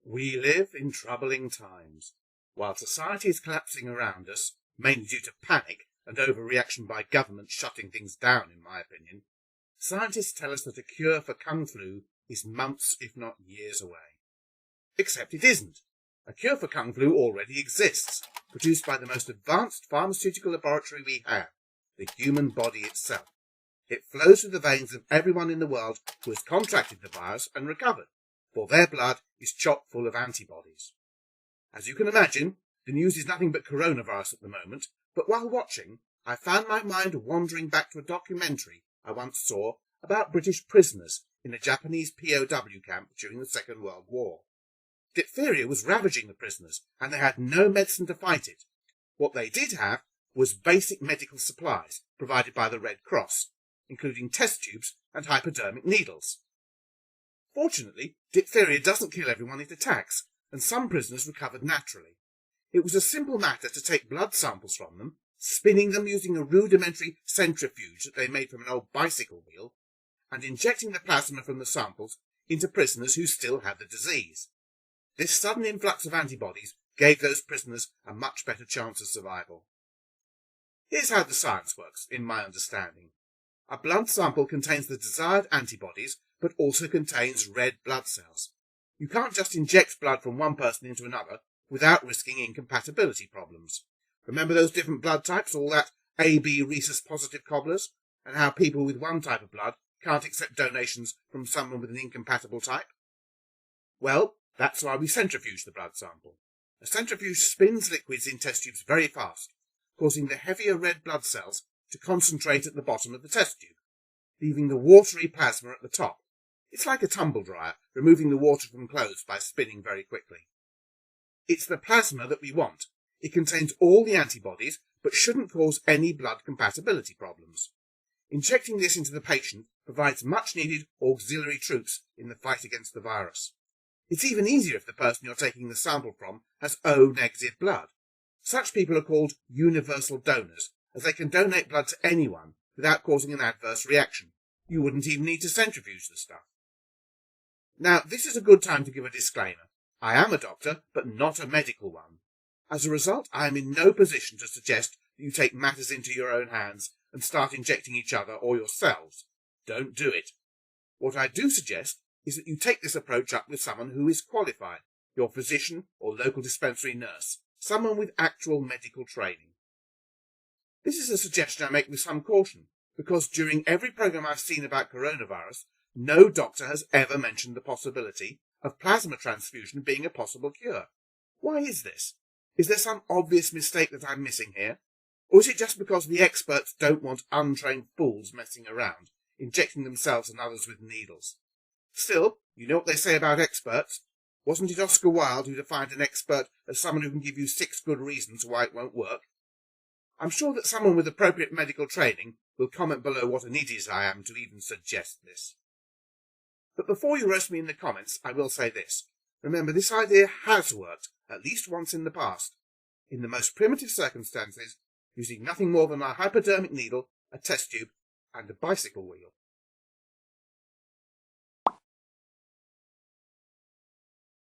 We live in troubling times. While society is collapsing around us, mainly due to panic and overreaction by government shutting things down, in my opinion, scientists tell us that a cure for Kung Flu is months, if not years away. Except it isn't. A cure for Kung Flu already exists, produced by the most advanced pharmaceutical laboratory we have, the human body itself. It flows through the veins of everyone in the world who has contracted the virus and recovered, for their blood is chock full of antibodies. As you can imagine, the news is nothing but coronavirus at the moment, but while watching, I found my mind wandering back to a documentary I once saw about British prisoners in a Japanese POW camp during the Second World War. Diphtheria was ravaging the prisoners, and they had no medicine to fight it. What they did have was basic medical supplies provided by the Red Cross, including test tubes and hypodermic needles. Fortunately, diphtheria doesn't kill everyone it attacks, and some prisoners recovered naturally. It was a simple matter to take blood samples from them, spinning them using a rudimentary centrifuge that they made from an old bicycle wheel, and injecting the plasma from the samples into prisoners who still had the disease. This sudden influx of antibodies gave those prisoners a much better chance of survival. Here's how the science works, in my understanding. A blood sample contains the desired antibodies, but also contains red blood cells. You can't just inject blood from one person into another without risking incompatibility problems. Remember those different blood types, all that AB rhesus positive cobblers, and how people with one type of blood can't accept donations from someone with an incompatible type? Well, that's why we centrifuge the blood sample. A centrifuge spins liquids in test tubes very fast, causing the heavier red blood cells to concentrate at the bottom of the test tube, leaving the watery plasma at the top. It's like a tumble dryer, removing the water from clothes by spinning very quickly. It's the plasma that we want. It contains all the antibodies, but shouldn't cause any blood compatibility problems. Injecting this into the patient provides much-needed auxiliary troops in the fight against the virus. It's even easier if the person you're taking the sample from has O-negative blood. Such people are called universal donors, as they can donate blood to anyone without causing an adverse reaction. You wouldn't even need to centrifuge the stuff. Now, this is a good time to give a disclaimer. I am a doctor, but not a medical one. As a result, I am in no position to suggest that you take matters into your own hands and start injecting each other or yourselves. Don't do it. What I do suggest is that you take this approach up with someone who is qualified, your physician or local dispensary nurse, someone with actual medical training. This is a suggestion I make with some caution, because during every program I've seen about coronavirus, no doctor has ever mentioned the possibility of plasma transfusion being a possible cure. Why is this? Is there some obvious mistake that I'm missing here? Or is it just because the experts don't want untrained fools messing around, injecting themselves and others with needles? Still, you know what they say about experts. Wasn't it Oscar Wilde who defined an expert as someone who can give you 6 good reasons why it won't work? I'm sure that someone with appropriate medical training will comment below what an idiot I am to even suggest this. But before you roast me in the comments, I will say this. Remember, this idea has worked at least once in the past, in the most primitive circumstances, using nothing more than a hypodermic needle, a test tube, and a bicycle wheel.